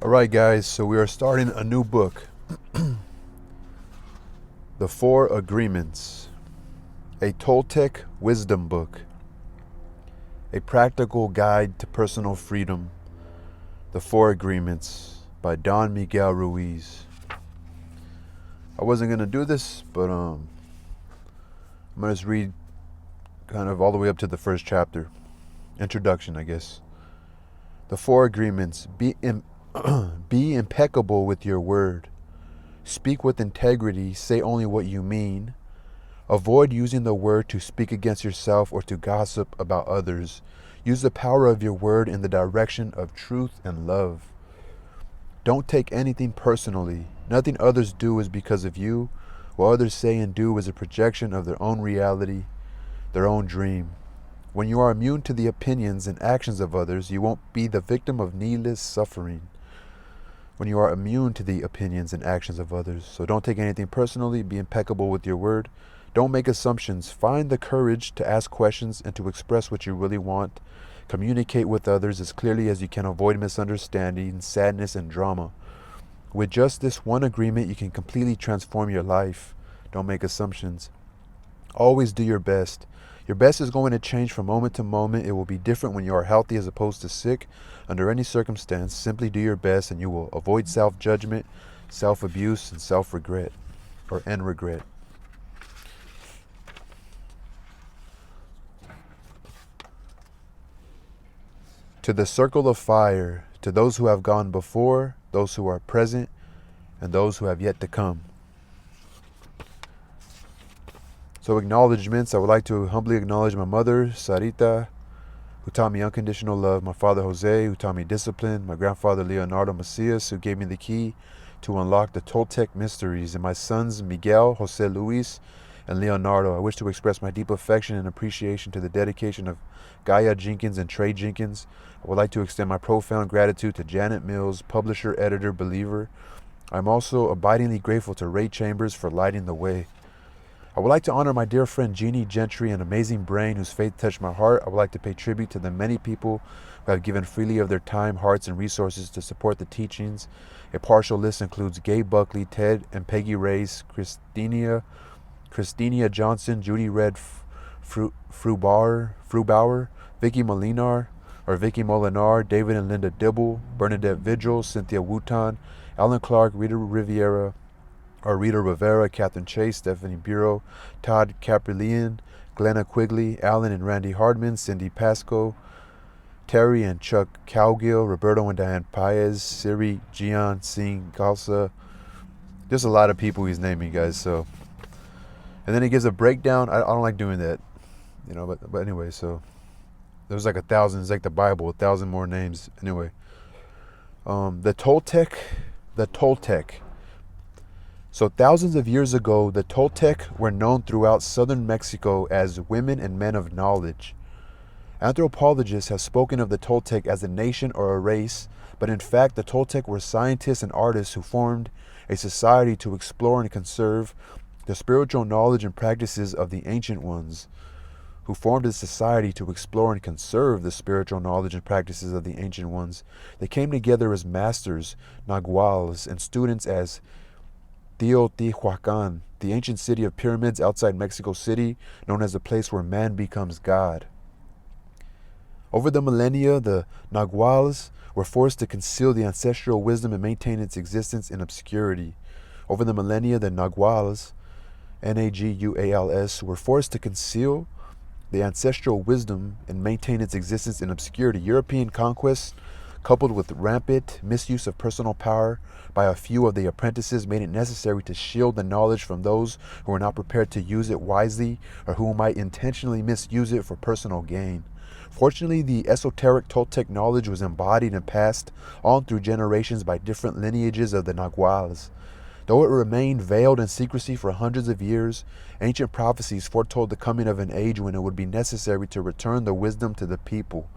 Alright guys, so we are starting a new book. The Four Agreements. A Toltec wisdom book. A practical guide to personal freedom. The Four Agreements by Don Miguel Ruiz. I wasn't going to do this, but I'm going to just read kind of all the way up to the first chapter. Introduction, I guess. The Four Agreements. Be impeccable with your word. Speak with integrity. Say only what you mean. Avoid using the word to speak against yourself or to gossip about others. Use the power of your word in the direction of truth and love. Don't take anything personally. Nothing others do is because of you. What others say and do is a projection of their own reality, their own dream. When you are immune to the opinions and actions of others, you won't be the victim of needless suffering. When you are immune to the opinions and actions of others. So don't take anything personally. Be impeccable with your word. Don't make assumptions. Find the courage to ask questions and to express what you really want. Communicate with others as clearly as you can. Avoid misunderstanding, sadness, and drama. With just this one agreement, you can completely transform your life. Don't make assumptions. Always do your best. Your best is going to change from moment to moment. It will be different when you are healthy as opposed to sick. Under any circumstance, simply do your best and you will avoid self-judgment, self-abuse, and self-regret, and regret. To the circle of fire, to those who have gone before, those who are present, and those who have yet to come. So acknowledgements. I would like to humbly acknowledge my mother, Sarita, who taught me unconditional love, my father, Jose, who taught me discipline, my grandfather, Leonardo Macias, who gave me the key to unlock the Toltec mysteries, and my sons, Miguel, Jose Luis, and Leonardo. I wish to express my deep affection and appreciation to the dedication of Gaia Jenkins and Trey Jenkins. I would like to extend my profound gratitude to Janet Mills, publisher, editor, believer. I'm also abidingly grateful to Ray Chambers for lighting the way. I would like to honor my dear friend Jeannie Gentry, an amazing brain whose faith touched my heart. I would like to pay tribute to the many people who have given freely of their time, hearts, and resources to support the teachings. A partial list includes Gabe Buckley, Ted and Peggy Reyes, Christina Johnson, Judy Red Frubauer, Vicky Molinar, David and Linda Dibble, Bernadette Vigil, Cynthia Wooton, Alan Clark, Rita Rivera, Catherine Chase, Stephanie Bureau, Todd Caprillian, Glenna Quigley, Alan and Randy Hardman, Cindy Pasco, Terry and Chuck Cowgill, Roberto and Diane Paez, Siri, Gian, Singh, Galsa. There's a lot of people he's naming, guys. So, and then he gives a breakdown. I don't like doing that, but anyway. So there's like 1,000. It's like the Bible, 1,000 more names. Anyway, the Toltec. So thousands of years ago, the Toltec were known throughout southern Mexico as women and men of knowledge. Anthropologists have spoken of the Toltec as a nation or a race, but in fact the Toltec were scientists and artists who formed a society to explore and conserve the spiritual knowledge and practices of the ancient ones. They came together as masters, naguals, and students as Teotihuacan, the ancient city of pyramids outside Mexico City, known as the place where man becomes God. Over the millennia, the Naguals were forced to conceal the ancestral wisdom and maintain its existence in obscurity. Over the millennia, the Naguals, Naguals, were forced to conceal the ancestral wisdom and maintain its existence in obscurity. European conquest, coupled with rampant misuse of personal power by a few of the apprentices, made it necessary to shield the knowledge from those who were not prepared to use it wisely or who might intentionally misuse it for personal gain. Fortunately, the esoteric Toltec knowledge was embodied and passed on through generations by different lineages of the Naguals. Though it remained veiled in secrecy for hundreds of years, ancient prophecies foretold the coming of an age when it would be necessary to return the wisdom to the people.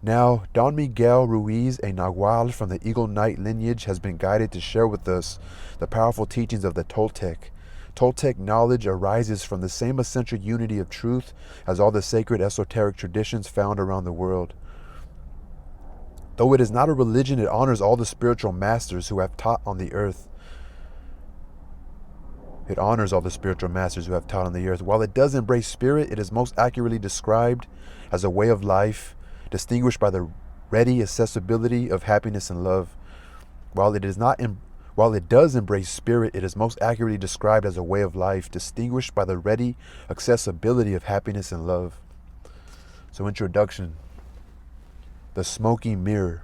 Now, Don Miguel Ruiz, a Nagual from the Eagle Knight lineage, has been guided to share with us the powerful teachings of the Toltec. Toltec knowledge arises from the same essential unity of truth as all the sacred esoteric traditions found around the world. Though it is not a religion, it honors all the spiritual masters who have taught on the earth. It honors all the spiritual masters who have taught on the earth. While it does embrace spirit, it is most accurately described as a way of life, distinguished by the ready accessibility of happiness and love. While it does embrace spirit, it is most accurately described as a way of life, distinguished by the ready accessibility of happiness and love. So, introduction. The smoking mirror.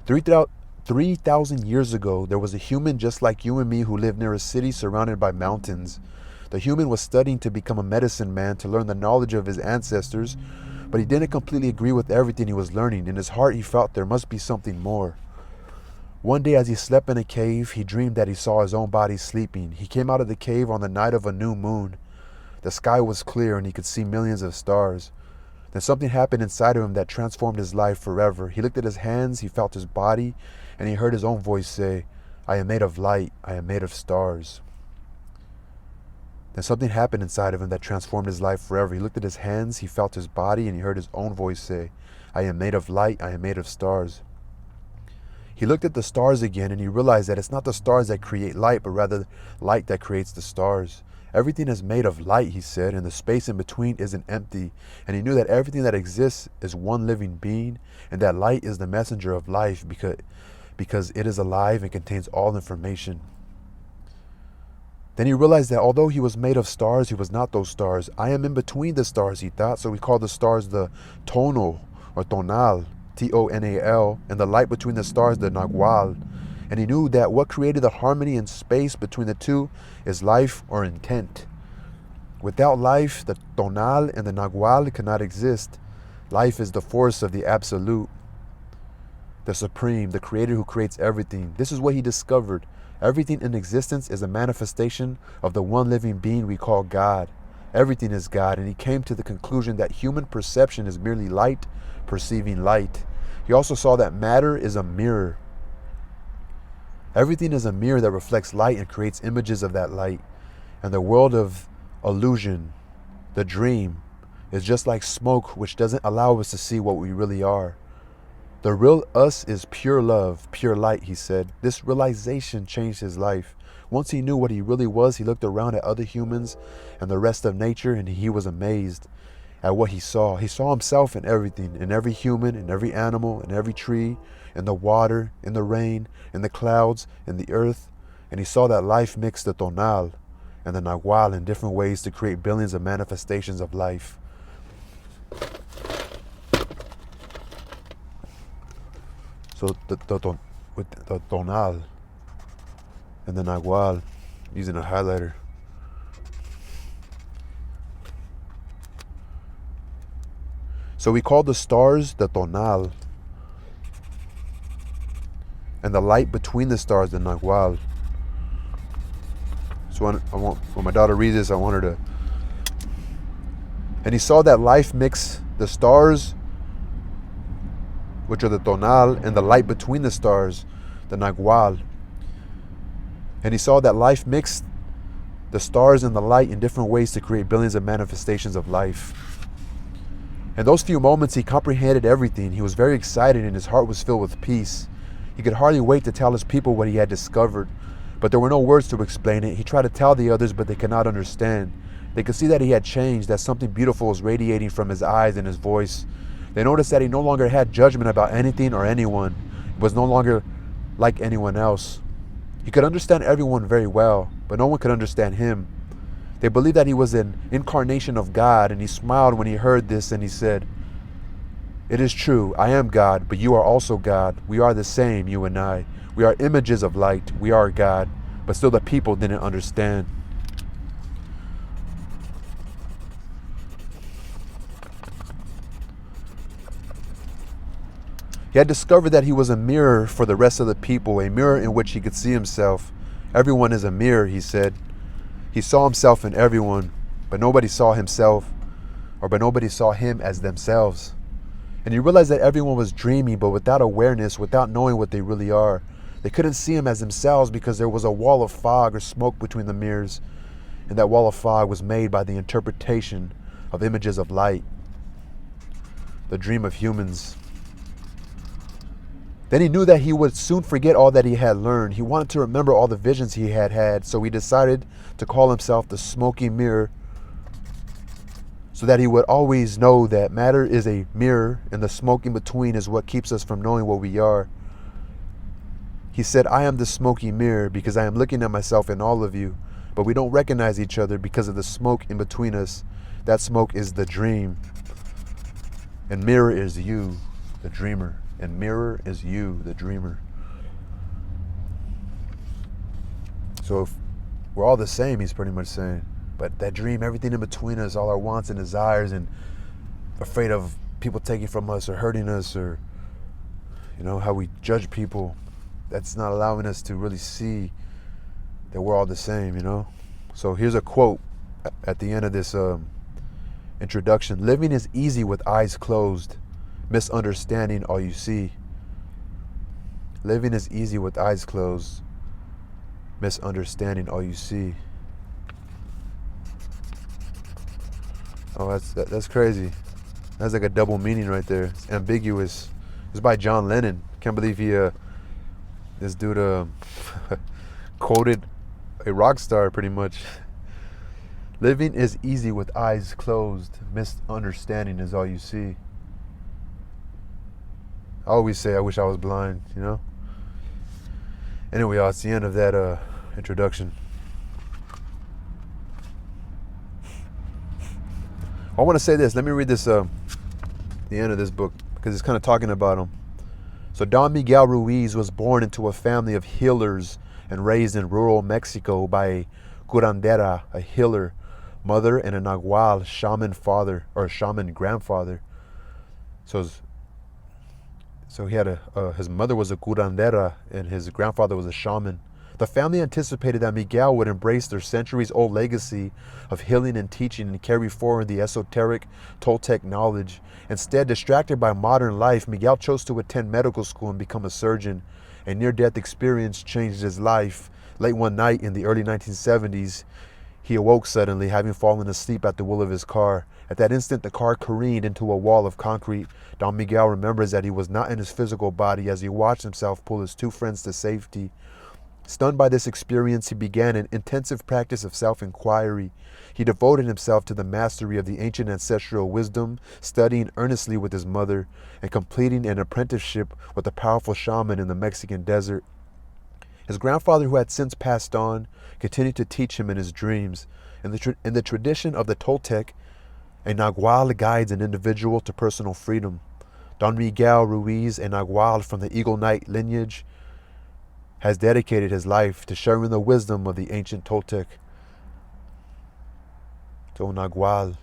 3,000 years ago, there was a human just like you and me who lived near a city surrounded by mountains. The human was studying to become a medicine man to learn the knowledge of his ancestors, but he didn't completely agree with everything he was learning. In his heart, he felt there must be something more. One day, as he slept in a cave, he dreamed that he saw his own body sleeping. He came out of the cave on the night of a new moon. The sky was clear and he could see millions of stars. Then something happened inside of him that transformed his life forever. He looked at his hands, he felt his body, and he heard his own voice say, "I am made of light, I am made of stars." Then something happened inside of him that transformed his life forever. He looked at his hands, he felt his body, and he heard his own voice say, "I am made of light, I am made of stars." He looked at the stars again and he realized that it's not the stars that create light, but rather light that creates the stars. Everything is made of light, he said, and the space in between isn't empty. And he knew that everything that exists is one living being, and that light is the messenger of life because it is alive and contains all information. Then he realized that although he was made of stars, he was not those stars. I am in between the stars, he thought, so he called the stars the tonal or tonal, Tonal, and the light between the stars the nagual. And he knew that what created the harmony and space between the two is life or intent. Without life, the tonal and the nagual cannot exist. Life is the force of the absolute, the supreme, the creator who creates everything. This is what he discovered. Everything in existence is a manifestation of the one living being we call God. Everything is God, and he came to the conclusion that human perception is merely light perceiving light. He also saw that matter is a mirror. Everything is a mirror that reflects light and creates images of that light. And the world of illusion, the dream, is just like smoke, which doesn't allow us to see what we really are. The real us is pure love, pure light, he said. This realization changed his life. Once he knew what he really was, he looked around at other humans and the rest of nature, and he was amazed at what he saw. He saw himself in everything, in every human, in every animal, in every tree, in the water, in the rain, in the clouds, in the earth. And he saw that life mixed the tonal and the nagual in different ways to create billions of manifestations of life. So the tonal and the nagual, using a highlighter. So we call the stars the tonal, and the light between the stars the nagual. So when my daughter reads this, I want her to. And he saw that life mix the stars, which are the tonal, and the light between the stars, the nagual. And he saw that life mixed the stars and the light in different ways to create billions of manifestations of life. In those few moments, he comprehended everything. He was very excited and his heart was filled with peace. He could hardly wait to tell his people what he had discovered, but there were no words to explain it. He tried to tell the others, but they could not understand. They could see that he had changed, that something beautiful was radiating from his eyes and his voice. They noticed that he no longer had judgment about anything or anyone. He was no longer like anyone else. He could understand everyone very well, but no one could understand him. They believed that he was an incarnation of God, and he smiled when he heard this, and he said, "It is true, I am God, but you are also God. We are the same, you and I. We are images of light. We are God." But still the people didn't understand. He had discovered that he was a mirror for the rest of the people, a mirror in which he could see himself. Everyone is a mirror, he said. He saw himself in everyone, but nobody saw himself, but nobody saw him as themselves. And he realized that everyone was dreaming, but without awareness, without knowing what they really are. They couldn't see him as themselves because there was a wall of fog or smoke between the mirrors, and that wall of fog was made by the interpretation of images of light. The dream of humans. Then he knew that he would soon forget all that he had learned. He wanted to remember all the visions he had had, so he decided to call himself the smoky mirror, so that he would always know that matter is a mirror and the smoke in between is what keeps us from knowing what we are. He said, I am the smoky mirror because I am looking at myself in all of you, but we don't recognize each other because of the smoke in between us. That smoke is the dream, and mirror is you, the dreamer, and mirror is you, the dreamer. So if we're all the same, he's pretty much saying, but that dream, everything in between us, all our wants and desires, and afraid of people taking from us or hurting us, or how we judge people, that's not allowing us to really see that we're all the same. So here's a quote at the end of this introduction. Living is easy with eyes closed, misunderstanding all you see. Living is easy with eyes closed, misunderstanding all you see. Oh, that's crazy. That's like a double meaning right there. It's ambiguous. It's by John Lennon. Can't believe this dude quoted a rock star pretty much. Living is easy with eyes closed. Misunderstanding is all you see. I always say I wish I was blind, Anyway, that's the end of that introduction. I want to say this. Let me read this, the end of this book, because it's kind of talking about him. So Don Miguel Ruiz was born into a family of healers and raised in rural Mexico by a curandera, a healer mother, and a nagual, shaman father, or shaman grandfather. So he had his mother was a curandera and his grandfather was a shaman. The family anticipated that Miguel would embrace their centuries-old legacy of healing and teaching and carry forward the esoteric Toltec knowledge. Instead, distracted by modern life, Miguel chose to attend medical school and become a surgeon. A near-death experience changed his life. Late one night in the early 1970s, he awoke suddenly, having fallen asleep at the wheel of his car. At that instant, the car careened into a wall of concrete. Don Miguel remembers that he was not in his physical body as he watched himself pull his two friends to safety. Stunned by this experience, he began an intensive practice of self-inquiry. He devoted himself to the mastery of the ancient ancestral wisdom, studying earnestly with his mother, and completing an apprenticeship with a powerful shaman in the Mexican desert. His grandfather, who had since passed on, continued to teach him in his dreams. In the tradition of the Toltec, a nagual guides an individual to personal freedom. Don Miguel Ruiz, a nagual from the Eagle Knight lineage, has dedicated his life to sharing the wisdom of the ancient Toltec. So nagual,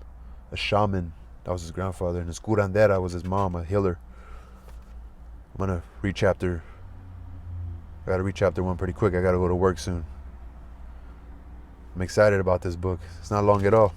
a shaman, that was his grandfather, and his curandera was his mom, a healer. I'm gonna read chapter. I gotta read chapter 1 pretty quick. I gotta go to work soon. I'm excited about this book. It's not long at all.